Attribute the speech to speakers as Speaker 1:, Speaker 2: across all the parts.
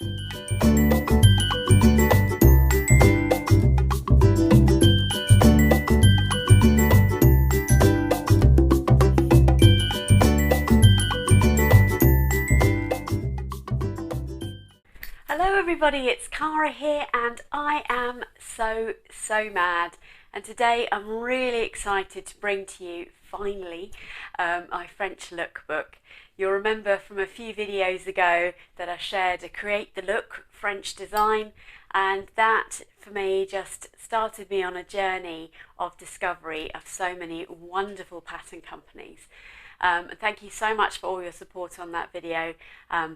Speaker 1: Hello everybody, it's Cara here and I am so mad, and today I'm really excited to bring to you finally my French lookbook. You'll remember from a few videos ago that I shared a Create the Look French design, and that for me just started me on a journey of discovery of so many wonderful pattern companies. Thank you so much for all your support on that video.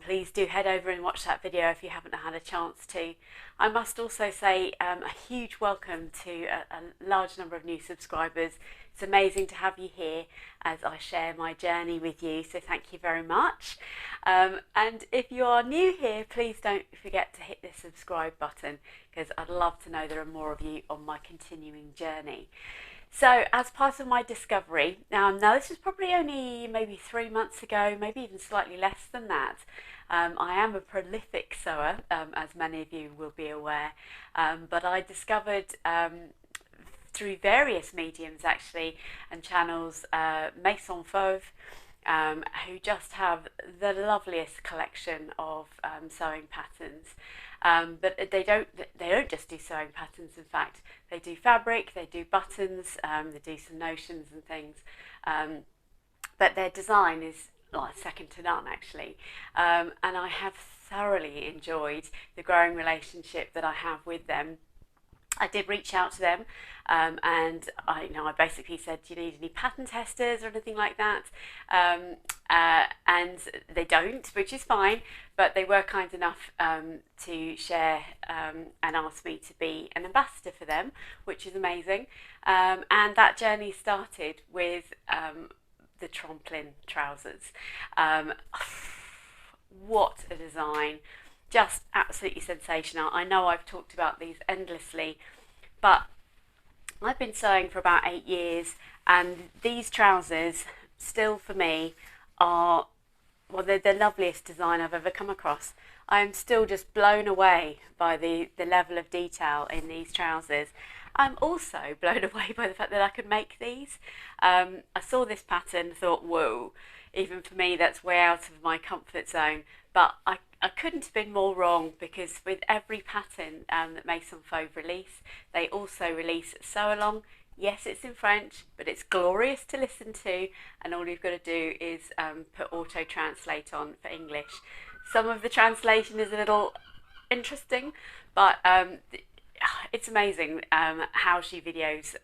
Speaker 1: Please do head over and watch that video if you haven't had a chance to. I must also say a huge welcome to a large number of new subscribers. It's amazing to have you here as I share my journey with you, so thank you very much. And if you are new here, please don't forget to hit the subscribe button, because I'd love to know there are more of you on my continuing journey. So as part of my discovery, now this was probably only maybe 3 months ago, maybe even slightly less than that. I am a prolific sewer, as many of you will be aware, but I discovered through various mediums actually and channels, Maison Fauve, who just have the loveliest collection of sewing patterns. But they don't just do sewing patterns. In fact, they do fabric, they do buttons, they do some notions and things. But their design is second to none actually. And I have thoroughly enjoyed the growing relationship that I have with them. I did reach out to them and I basically said, do you need any pattern testers or anything like that? And they don't, which is fine, but they were kind enough to share and ask me to be an ambassador for them, which is amazing. And that journey started with the Trampoline Trousers. What a design! Just absolutely sensational. I know I've talked about these endlessly, but I've been sewing for about 8 years, and these trousers still for me are, well, they're the loveliest design I've ever come across. I am still just blown away by the level of detail in these trousers. I'm also blown away by the fact that I could make these. I saw this pattern, thought, whoa, even for me that's way out of my comfort zone, but I couldn't have been more wrong, because with every pattern that Maison Fauve release, they also release sew along. Yes, it's in French, but it's glorious to listen to, and all you've got to do is put auto translate on for English. Some of the translation is a little interesting, but it's amazing how she videos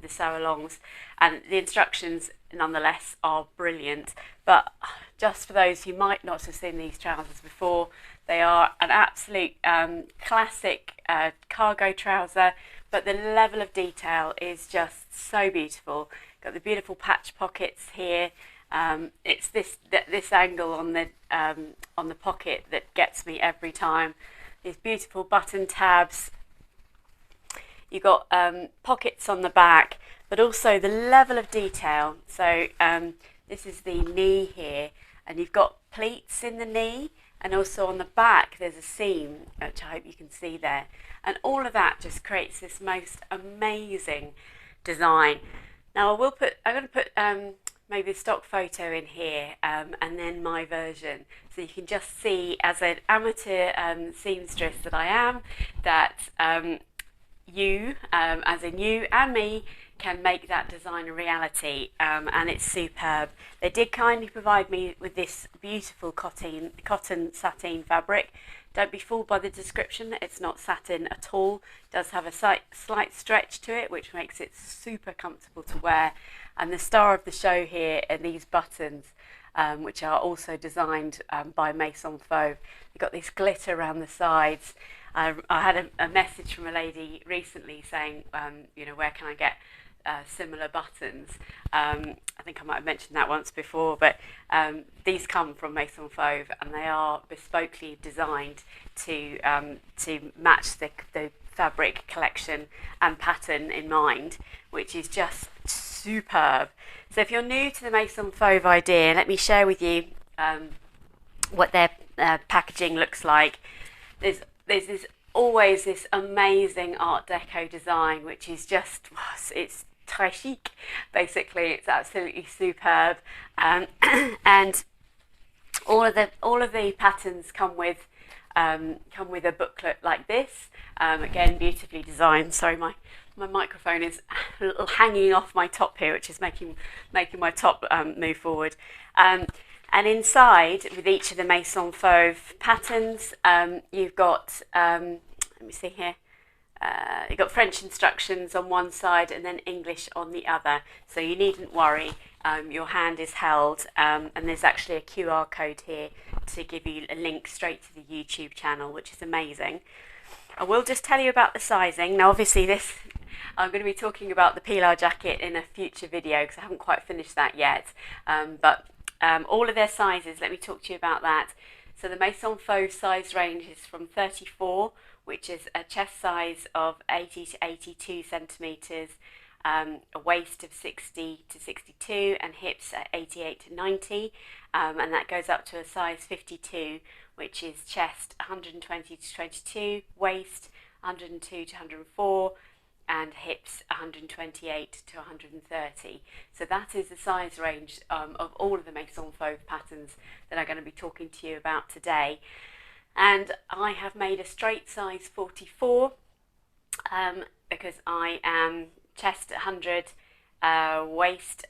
Speaker 1: the sew alongs, and the instructions nonetheless are brilliant. But just for those who might not have seen these trousers before, they are an absolute classic cargo trouser, but the level of detail is just so beautiful. Got the beautiful patch pockets here. It's this angle on the pocket that gets me every time. These beautiful button tabs. You've got pockets on the back, but also the level of detail. So this is the knee here, and you've got pleats in the knee, and also on the back there's a seam, which I hope you can see there. And all of that just creates this most amazing design. Now I'm going to put maybe a stock photo in here, and then my version, so you can just see, as an amateur seamstress that I am, that you, as in you and me, can make that design a reality, and it's superb. They did kindly provide me with this beautiful cotton sateen fabric. Don't be fooled by the description, it's not satin at all. It does have a slight stretch to it, which makes it super comfortable to wear. And the star of the show here are these buttons, which are also designed by Maison Fauve. You've got this glitter around the sides. I had a message from a lady recently saying, where can I get similar buttons? I think I might have mentioned that once before, but these come from Maison Fauve, and they are bespokely designed to match the fabric collection and pattern in mind, which is just superb. So if you're new to the Maison Fauve idea, let me share with you what their packaging looks like. There's always this amazing Art Deco design, which is just, it's très chic, basically. It's absolutely superb, and all of the patterns come with a booklet like this. Again, beautifully designed. Sorry, my microphone is hanging off my top here, which is making my top move forward. And inside, with each of the Maison Fauve patterns, you've got, let me see here, you've got French instructions on one side and then English on the other. So you needn't worry, your hand is held, and there's actually a QR code here to give you a link straight to the YouTube channel, which is amazing. I will just tell you about the sizing. Now, obviously, I'm going to be talking about the Pilar jacket in a future video because I haven't quite finished that yet, but all of their sizes, let me talk to you about that. So the Maison Fauve size range is from 34, which is a chest size of 80 to 82 centimetres, a waist of 60 to 62, and hips at 88 to 90, and that goes up to a size 52, which is chest 120 to 22, waist 102 to 104, and hips 128 to 130. So that is the size range of all of the Maison Fauve patterns that I'm going to be talking to you about today. And I have made a straight size 44 because I am chest 100, waist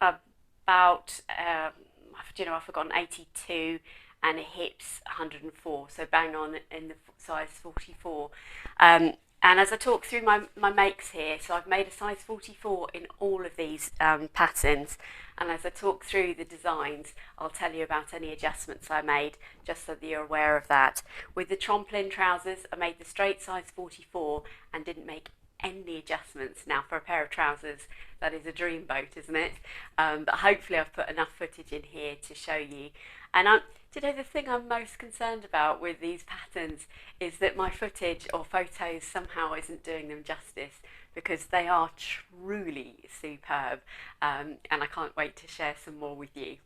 Speaker 1: about, I've forgotten, 82, and hips 104, so bang on in the size 44. And as I talk through my makes here, so I've made a size 44 in all of these patterns, and as I talk through the designs, I'll tell you about any adjustments I made, just so that you're aware of that. With the Trampoline Trousers, I made the straight size 44 and didn't make any adjustments. Now, for a pair of trousers, that is a dreamboat, isn't it? But hopefully I've put enough footage in here to show you. And the thing I'm most concerned about with these patterns is that my footage or photos somehow isn't doing them justice, because they are truly superb, and I can't wait to share some more with you.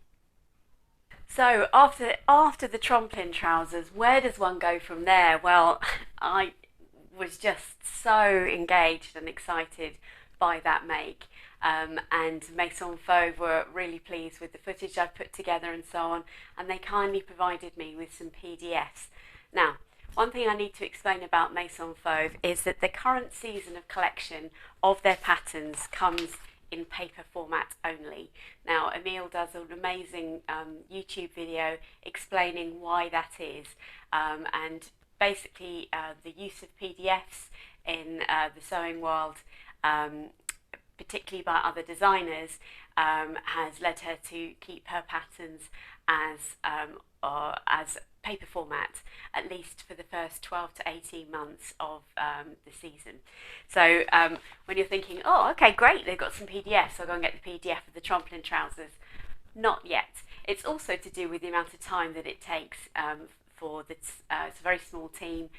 Speaker 1: So after the Trampoline Trousers, where does one go from there? Well, I was just so engaged and excited by that make, and Maison Fauve were really pleased with the footage I put together and so on, and they kindly provided me with some PDFs. Now, one thing I need to explain about Maison Fauve is that the current season of collection of their patterns comes in paper format only. Now, Emile does an amazing YouTube video explaining why that is, and basically the use of PDFs in the sewing world, particularly by other designers, has led her to keep her patterns as paper format, at least for the first 12 to 18 months of the season. So when you're thinking, oh, okay, great, they've got some PDFs, so I'll go and get the PDF of the Trampoline Trousers. Not yet. It's also to do with the amount of time that it takes for it's a very small team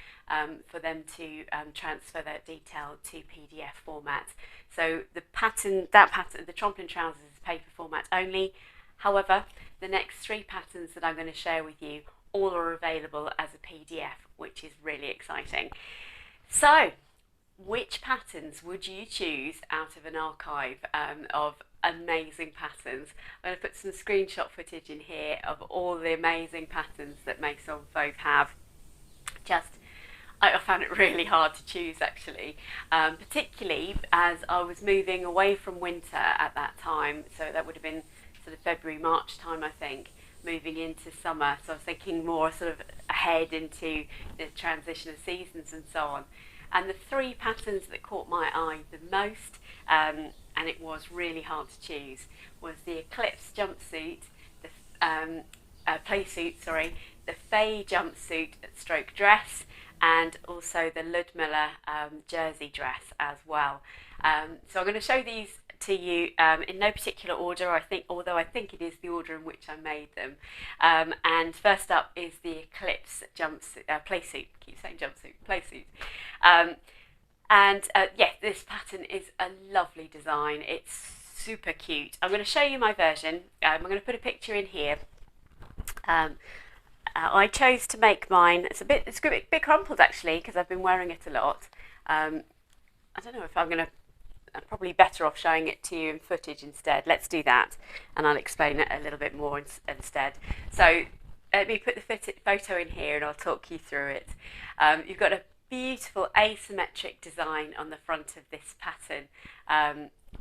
Speaker 1: for them to transfer that detail to PDF format. So the pattern, the Trampoline Trousers is paper format only. However, the next 3 patterns that I'm going to share with you all are available as a PDF, which is really exciting. So, which patterns would you choose out of an archive of amazing patterns? I'm going to put some screenshot footage in here of all the amazing patterns that Maison Fauve have. I found it really hard to choose, actually, particularly as I was moving away from winter at that time, so that would have been sort of February, March time, I think, moving into summer. So I was thinking more sort of ahead into the transition of seasons and so on. And the 3 patterns that caught my eye the most, and it was really hard to choose, was the Eclipse Jumpsuit, the Playsuit, the Faye Jumpsuit stroke dress, and also the Ludmilla jersey dress as well. So I'm going to show these to you in no particular order, although I think it is the order in which I made them. And first up is the Eclipse Jumpsuit, Playsuit, keep saying jumpsuit, Playsuit. Yeah, this pattern is a lovely design. It's super cute. I'm going to show you my version. I'm going to put a picture in here. I chose to make mine. It's a bit crumpled actually because I've been wearing it a lot. I don't know if I'm going to. I'm probably better off showing it to you in footage instead. Let's do that, and I'll explain it a little bit more instead. So let me put the photo in here, and I'll talk you through it. You've got a beautiful asymmetric design on the front of this pattern.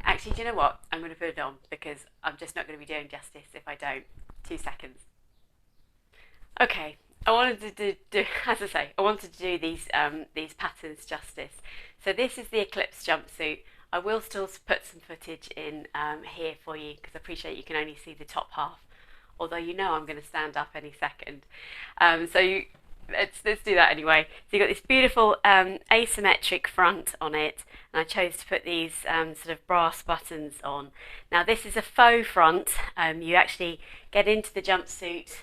Speaker 1: Actually, do you know what? I'm going to put it on because I'm just not going to be doing justice if I don't. 2 seconds. Okay, I wanted to do as I say, I wanted to do these patterns justice. So this is the Eclipse jumpsuit. I will still put some footage in here for you because I appreciate you can only see the top half, although you know I'm going to stand up any second. Let's do that anyway. So you've got this beautiful asymmetric front on it, and I chose to put these sort of brass buttons on. Now this is a faux front. You actually get into the jumpsuit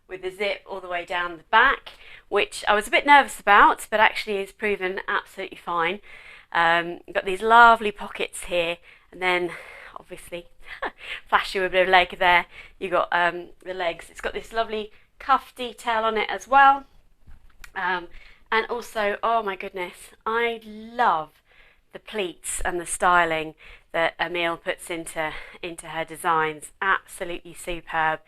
Speaker 1: with the zip all the way down the back, which I was a bit nervous about, but actually is proven absolutely fine. You've got these lovely pockets here, and then obviously flash you a bit of leg there. You've got the legs. It's got this lovely cuff detail on it as well, and also, oh my goodness, I love the pleats and the styling that Emile puts into her designs. Absolutely superb.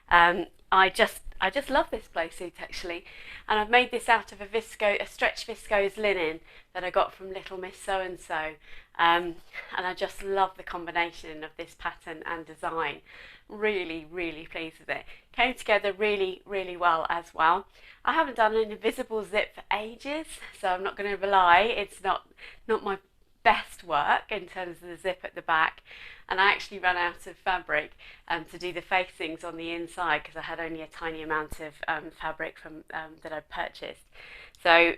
Speaker 1: I just love this playsuit actually, and I've made this out of a stretch viscose linen that I got from Little Miss So and So, and I just love the combination of this pattern and design. Really pleased with it. Came together really well as well. I haven't done an invisible zip for ages, so I'm not going to lie, it's not my best work in terms of the zip at the back, and I actually ran out of fabric to do the facings on the inside because I had only a tiny amount of fabric from that I'd purchased. So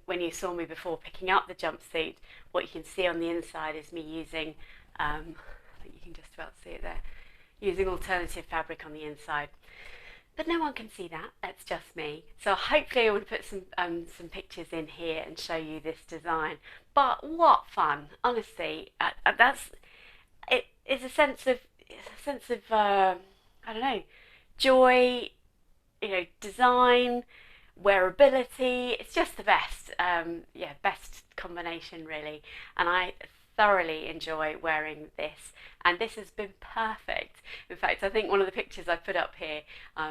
Speaker 1: when you saw me before picking up the jumpsuit, what you can see on the inside is me using, I think you can just about see it there, using alternative fabric on the inside. But no one can see that, that's just me. So hopefully I will put some pictures in here and show you this design. But what fun, honestly, it's a sense of I don't know, joy, design, wearability. It's just the best, best combination really. And I thoroughly enjoy wearing this, and this has been perfect. In fact, I think one of the pictures I put up here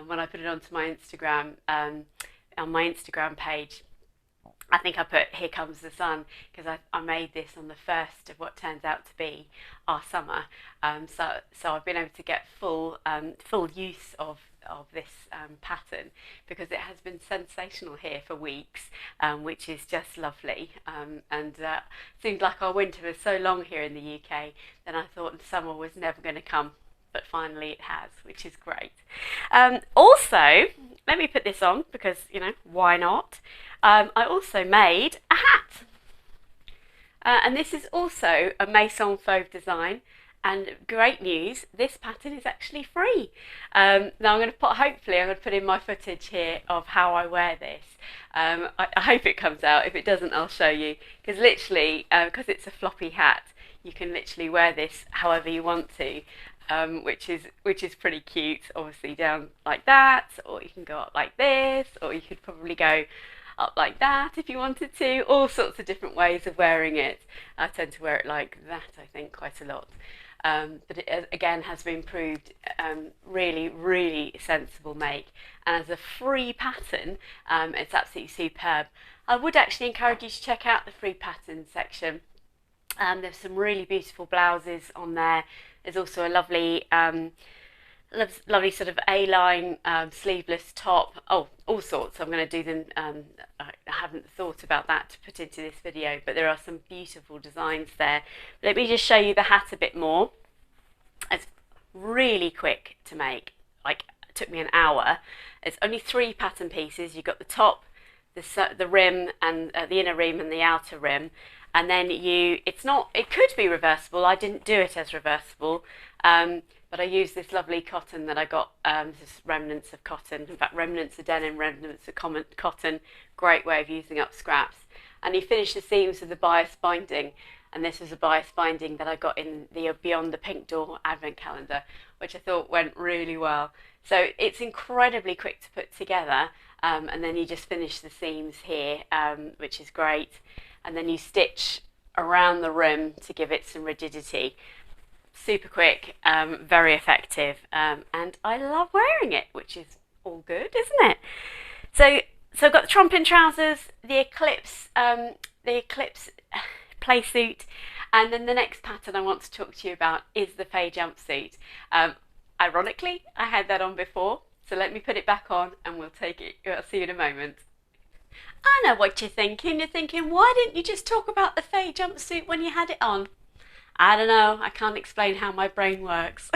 Speaker 1: when I put it onto my Instagram, on my Instagram page, I think I put "Here Comes the Sun" because I made this on the first of what turns out to be our summer. So I've been able to get full use of this pattern because it has been sensational here for weeks, which is just lovely. And seemed like our winter was so long here in the UK, then I thought summer was never going to come. But finally it has, which is great. Also, let me put this on because, why not? I also made a hat. And this is also a Maison Fauve design. And great news, this pattern is actually free. Now hopefully I'm going to put in my footage here of how I wear this. I hope it comes out. If it doesn't, I'll show you. Because literally, because it's a floppy hat, you can literally wear this however you want to. Which is pretty cute, obviously down like that, or you can go up like this, or you could probably go up like that if you wanted to. All sorts of different ways of wearing it. I tend to wear it like that, I think, quite a lot. But it again has been proved really sensible make, and as a free pattern, it's absolutely superb. I would actually encourage you to check out the free pattern section. There's some really beautiful blouses on there. There's also a lovely sort of A-line sleeveless top. Oh, all sorts. I'm going to do them. I haven't thought about that to put into this video, but there are some beautiful designs there. Let me just show you the hat a bit more. It's really quick to make. Like, it took me an hour. It's only 3 pattern pieces. You've got the top, the rim, and the inner rim and the outer rim. And then it could be reversible. I didn't do it as reversible, but I used this lovely cotton that I got, this remnants of cotton, in fact remnants of denim, remnants of cotton, great way of using up scraps. And you finish the seams with the bias binding, and this was a bias binding that I got in the Beyond the Pink Door advent calendar, which I thought went really well. So it's incredibly quick to put together, and then you just finish the seams here, which is great, and then you stitch around the rim to give it some rigidity. Super quick, very effective, and I love wearing it, which is all good, isn't it? So I've got the Tramplin Trousers, the Eclipse Playsuit, and then the next pattern I want to talk to you about is the Faye Jumpsuit. Ironically, I had that on before, so let me put it back on and we'll take it. I'll see you in a moment. I know what you're thinking. You're thinking, why didn't you just talk about the Faye Jumpsuit when you had it on? I don't know, I can't explain how my brain works.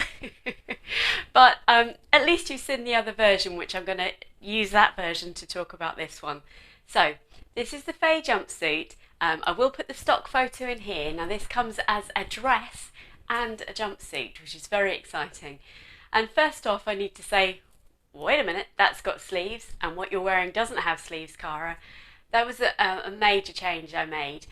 Speaker 1: But at least you've seen the other version, which I'm going to use that version to talk about this one. So this is the Faye Jumpsuit. I will put the stock photo in here. Now this comes as a dress and a jumpsuit, which is very exciting. And first off, I need to say, wait a minute, that's got sleeves, and what you're wearing doesn't have sleeves, Cara. That was a major change I made.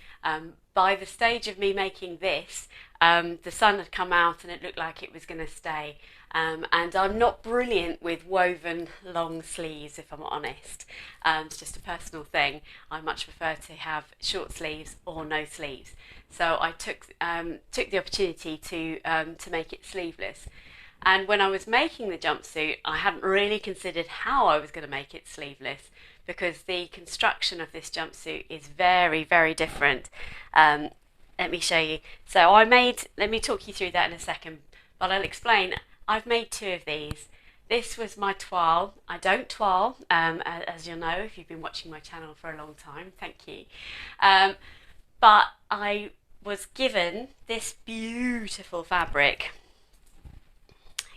Speaker 1: By the stage of me making this, the sun had come out and it looked like it was going to stay. And I'm not brilliant with woven long sleeves, if I'm honest. It's just a personal thing. I much prefer to have short sleeves or no sleeves. So I took the opportunity to make it sleeveless. And when I was making the jumpsuit, I hadn't really considered how I was going to make it sleeveless, because the construction of this jumpsuit is very, very different. Let me show you. So let me talk you through that in a second, but I'll explain. I've made two of these. This was my toile. I don't toile, as you'll know if you've been watching my channel for a long time. Thank you. But I was given this beautiful fabric.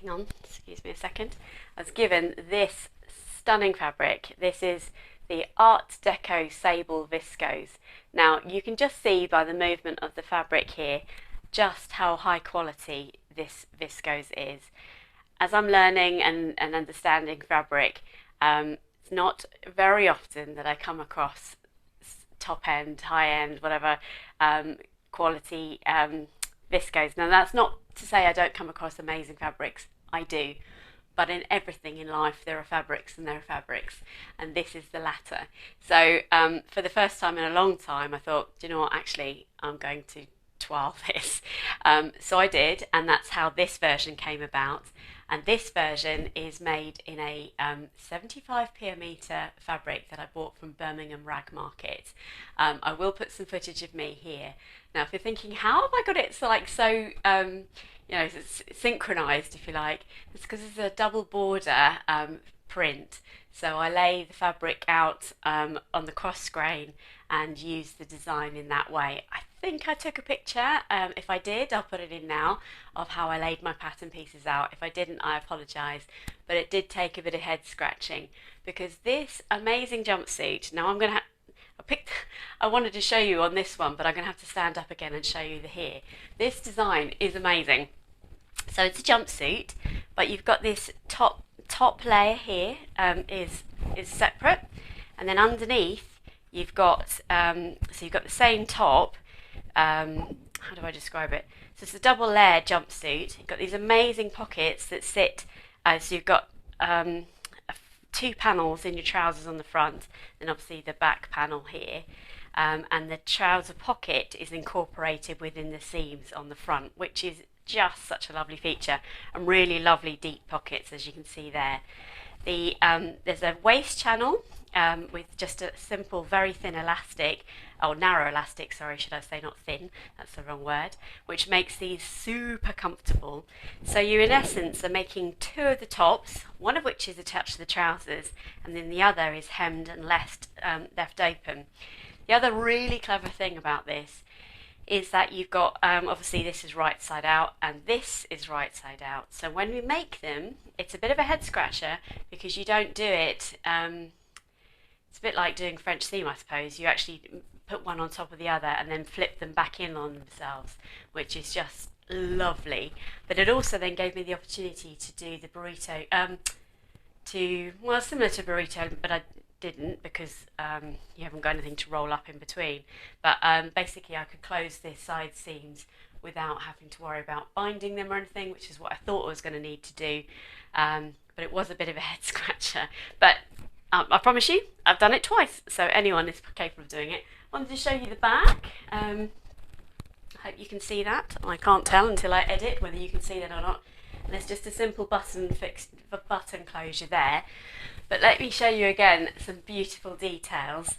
Speaker 1: Hang on, excuse me a second. I was given this stunning fabric. This is the Art Deco Sable Viscose. Now you can just see by the movement of the fabric here just how high quality this viscose is. As I'm learning and understanding fabric, it's not very often that I come across top end, high end, whatever quality viscose. Now that's not to say I don't come across amazing fabrics, I do. But in everything in life, there are fabrics and there are fabrics, and this is the latter. So for the first time in a long time, I thought, do you know what, actually, I'm going to toile this. So I did, and that's how this version came about. And this version is made in a 75p a metre fabric that I bought from Birmingham Rag Market. I will put some footage of me here. Now, if you're thinking, how have I got it so you know, it's synchronized, if you like, it's because it's a double border print. So I lay the fabric out on the cross grain and use the design in that way. I think I took a picture. If I did, I'll put it in now, of how I laid my pattern pieces out. If I didn't, I apologise, but it did take a bit of head scratching, because this amazing jumpsuit, now I'm going to I wanted to show you on this one, but I'm going to have to stand up again and show you the here. This design is amazing. So it's a jumpsuit, but you've got this top layer here is separate, and then underneath you've got so you've got the same top. How do I describe it? So it's a double layer jumpsuit. You've got these amazing pockets that sit. So you've got two panels in your trousers on the front, and obviously the back panel here, and the trouser pocket is incorporated within the seams on the front, which is just such a lovely feature, and really lovely deep pockets, as you can see there. There's a waist channel with just a simple, very thin elastic, or narrow elastic, sorry, should I say, not thin, that's the wrong word, which makes these super comfortable. So you in essence are making two of the tops, one of which is attached to the trousers, and then the other is hemmed and left open. The other really clever thing about this is that you've got, obviously this is right side out and this is right side out. So when we make them, it's a bit of a head scratcher, because you don't do it, it's a bit like doing French seam, I suppose. You actually put one on top of the other and then flip them back in on themselves, which is just lovely. But it also then gave me the opportunity to do the burrito, well, similar to burrito, but I didn't, because you haven't got anything to roll up in between. But basically I could close the side seams without having to worry about binding them or anything, which is what I thought I was going to need to do. but it was a bit of a head scratcher. But I promise you, I've done it twice, so anyone is capable of doing it. I wanted to show you the back. I hope you can see that. I can't tell until I edit whether you can see that or not. And there's just a simple button closure there. But let me show you again some beautiful details.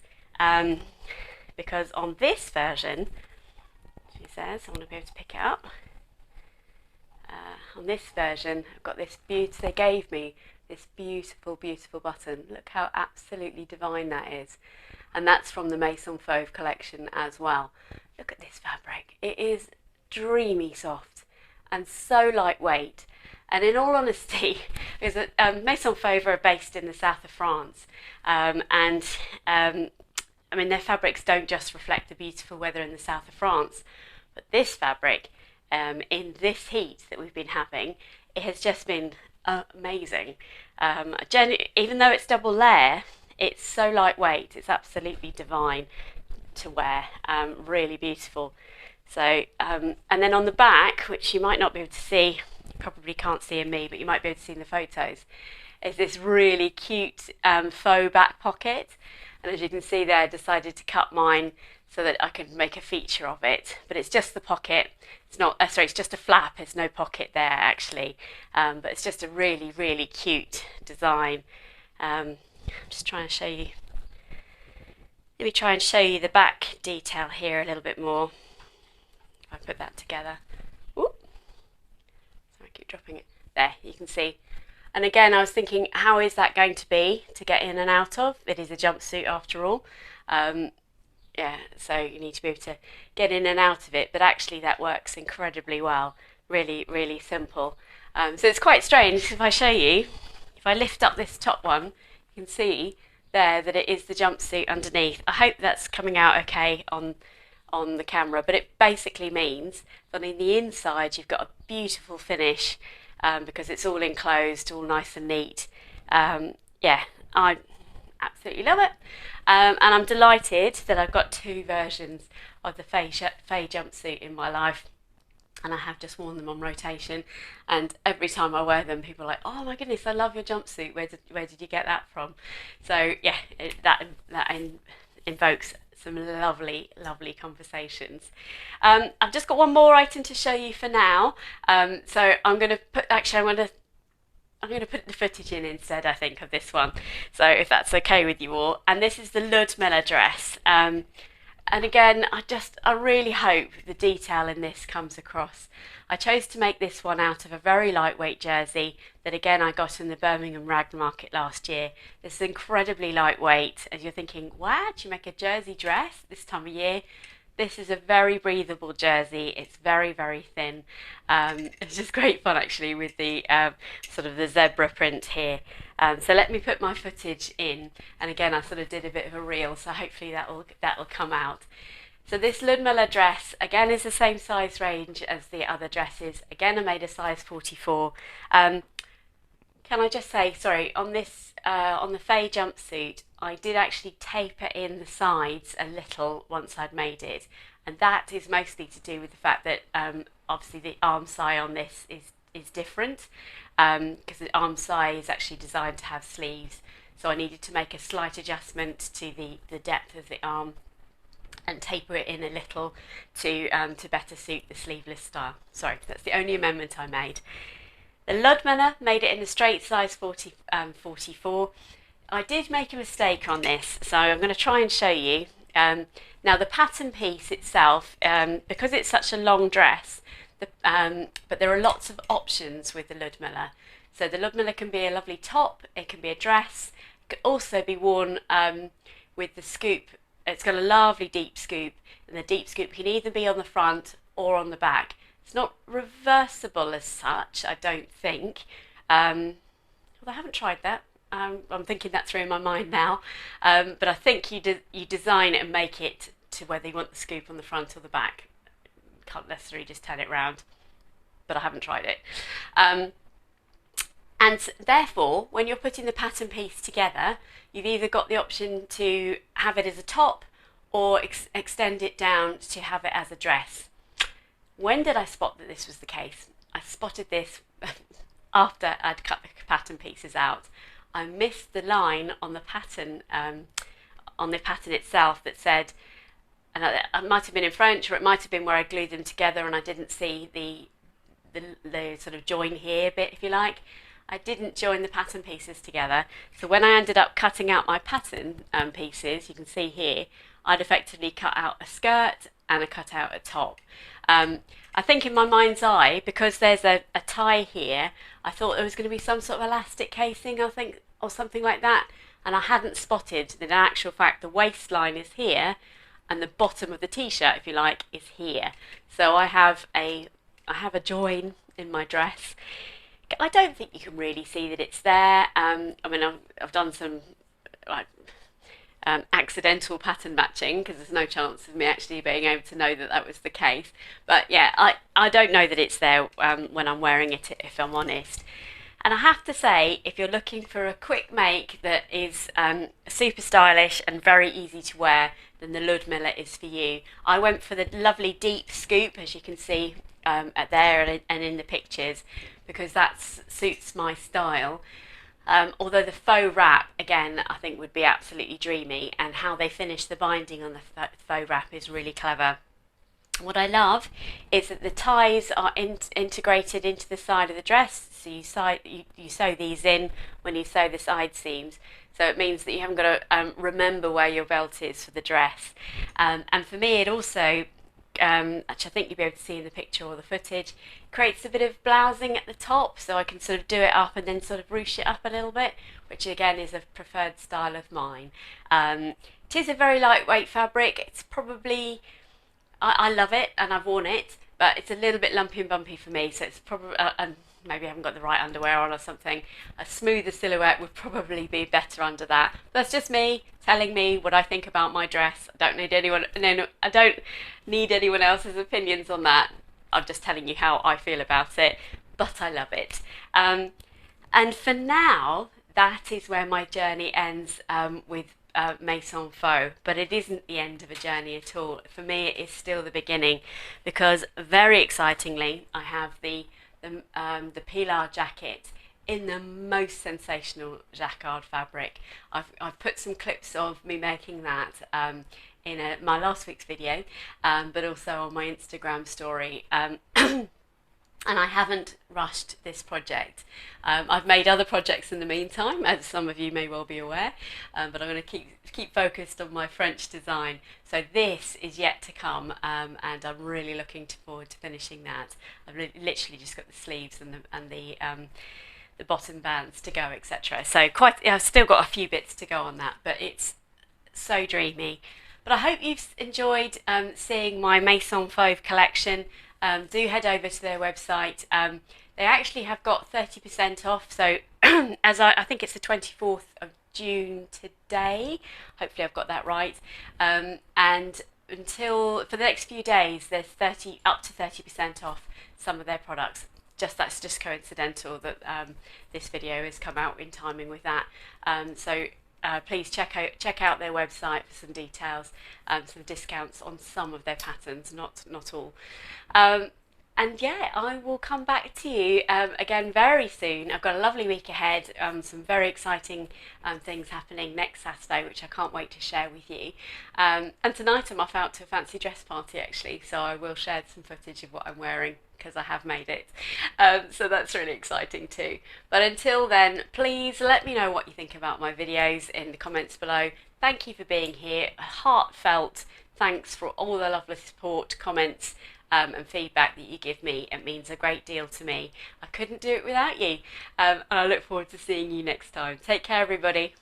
Speaker 1: Because on this version, she says, I want to be able to pick it up. On this version, I've got this they gave me this beautiful, beautiful button. Look how absolutely divine that is. And that's from the Maison Fauve collection as well. Look at this fabric. It is dreamy soft and so lightweight. And in all honesty, because Maison Fauve are based in the south of France, I mean, their fabrics don't just reflect the beautiful weather in the south of France, but this fabric, in this heat that we've been having, it has just been amazing. Even though it's double layer, it's so lightweight, it's absolutely divine to wear, really beautiful. So, and then on the back, which you might not be able to see, you probably can't see in me, but you might be able to see in the photos, is this really cute faux back pocket. And as you can see there, I decided to cut mine so that I can make a feature of it. But it's just the pocket. It's not, sorry, it's just a flap. There's no pocket there actually. But it's just a really, really cute design. I'm just trying to show you. Let me try and show you the back detail here a little bit more. If I put that together. Ooh. Sorry, I keep dropping it. There, you can see. And again, I was thinking, how is that going to be to get in and out of? It is a jumpsuit after all. Yeah, so you need to be able to get in and out of it, but actually that works incredibly well. Really, really simple. So it's quite strange. If I show you, if I lift up this top one, you can see there that it is the jumpsuit underneath. I hope that's coming out okay on the camera, but it basically means that on the inside you've got a beautiful finish. Because it's all enclosed, all nice and neat. Yeah, I absolutely love it. And I'm delighted that I've got two versions of the Faye jumpsuit in my life. And I have just worn them on rotation. And every time I wear them, people are like, oh my goodness, I love your jumpsuit. Where did you get that from? So yeah, that invokes some lovely, lovely conversations. I've just got one more item to show you for now. So I'm going to put, actually I'm going to put the footage in instead, I think, of this one. So if that's okay with you all. And this is the Ludmilla dress. And again, I really hope the detail in this comes across. I chose to make this one out of a very lightweight jersey that again I got in the Birmingham rag market last year. This is incredibly lightweight, and you're thinking, what? You make a jersey dress this time of year? This is a very breathable jersey. It's very, very thin. It's just great fun actually with the sort of the zebra print here. So let me put my footage in, and again I sort of did a bit of a reel, so hopefully that will come out. So this Ludmilla dress again is the same size range as the other dresses. Again, I made a size 44. Can I just say, sorry, on this on the Faye jumpsuit, I did actually taper in the sides a little once I'd made it, and that is mostly to do with the fact that obviously the arm side on this is different, because the arm side is actually designed to have sleeves, so I needed to make a slight adjustment to the depth of the arm and taper it in a little to better suit the sleeveless style. Sorry, that's the only amendment I made. The Ludmilla made it in the straight size 44. I did make a mistake on this, so I'm going to try and show you. Now the pattern piece itself, because it's such a long dress, but there are lots of options with the Ludmilla. So the Ludmilla can be a lovely top, it can be a dress, it can also be worn with the scoop. It's got a lovely deep scoop, and the deep scoop can either be on the front or on the back. It's not reversible as such, I don't think. Although I haven't tried that. I'm thinking that through in my mind now. But I think you design it and make it to whether you want the scoop on the front or the back. Can't necessarily just turn it round, but I haven't tried it. And therefore, when you're putting the pattern piece together, you've either got the option to have it as a top or extend it down to have it as a dress. When did I spot that this was the case? I spotted this, after I'd cut the pattern pieces out, I missed the line on the pattern itself that said, and it might have been in French, or it might have been where I glued them together and I didn't see the sort of join here bit, if you like. I didn't join the pattern pieces together, so when I ended up cutting out my pattern pieces, you can see here, I'd effectively cut out a skirt and I cut out a top. I think in my mind's eye, because there's a tie here, I thought there was going to be some sort of elastic casing, I think, or something like that, and I hadn't spotted that in actual fact the waistline is here and the bottom of the t-shirt, if you like, is here. So I have a join in my dress. I don't think you can really see that it's there. I mean, I've done some like accidental pattern matching, because there's no chance of me actually being able to know that that was the case. But yeah, I don't know that it's there when I'm wearing it, if I'm honest. And I have to say, if you're looking for a quick make that is super stylish and very easy to wear, then the Ludmilla is for you. I went for the lovely deep scoop, as you can see there and in the pictures, because that suits my style. Although the faux wrap, again, I think would be absolutely dreamy, and how they finish the binding on the faux wrap is really clever. What I love is that the ties are integrated into the side of the dress, so you sew these in when you sew the side seams, so it means that you haven't got to remember where your belt is for the dress. And for me, it also, which I think you'll be able to see in the picture or the footage, creates a bit of blousing at the top, so I can sort of do it up and then sort of ruche it up a little bit, which again is a preferred style of mine. It is a very lightweight fabric. It's probably, I love it and I've worn it, but it's a little bit lumpy and bumpy for me, so it's probably, maybe I haven't got the right underwear on or something. A smoother silhouette would probably be better under that. That's just me telling me what I think about my dress. I don't need anyone else's opinions on that. I'm just telling you how I feel about it, but I love it. And for now, that is where my journey ends with Maison Faux, but it isn't the end of a journey at all. For me, it is still the beginning, because very excitingly, I have the Pilar jacket in the most sensational jacquard fabric. I've put some clips of me making that in my last week's video, but also on my Instagram story. And I haven't rushed this project. I've made other projects in the meantime, as some of you may well be aware, but I'm going to keep focused on my French design. So this is yet to come, and I'm really looking forward to finishing that. I've literally just got the sleeves and the bottom bands to go, etc. So I've still got a few bits to go on that, but it's so dreamy. But I hope you've enjoyed seeing my Maison Faux collection. Do head over to their website. They actually have got 30% off, so as I think it's the 24th of June today, hopefully I've got that right, and for the next few days there's up to 30% off some of their products. That's just coincidental that this video has come out in timing with that. Please check out their website for some details, some discounts on some of their patterns, not all. And yeah, I will come back to you again very soon. I've got a lovely week ahead, some very exciting things happening next Saturday, which I can't wait to share with you. And tonight I'm off out to a fancy dress party actually, so I will share some footage of what I'm wearing, because I have made it. So that's really exciting too. But until then, please let me know what you think about my videos in the comments below. Thank you for being here. A heartfelt thanks for all the lovely support, comments, and feedback that you give me. It means a great deal to me. I couldn't do it without you. And I look forward to seeing you next time. Take care, everybody.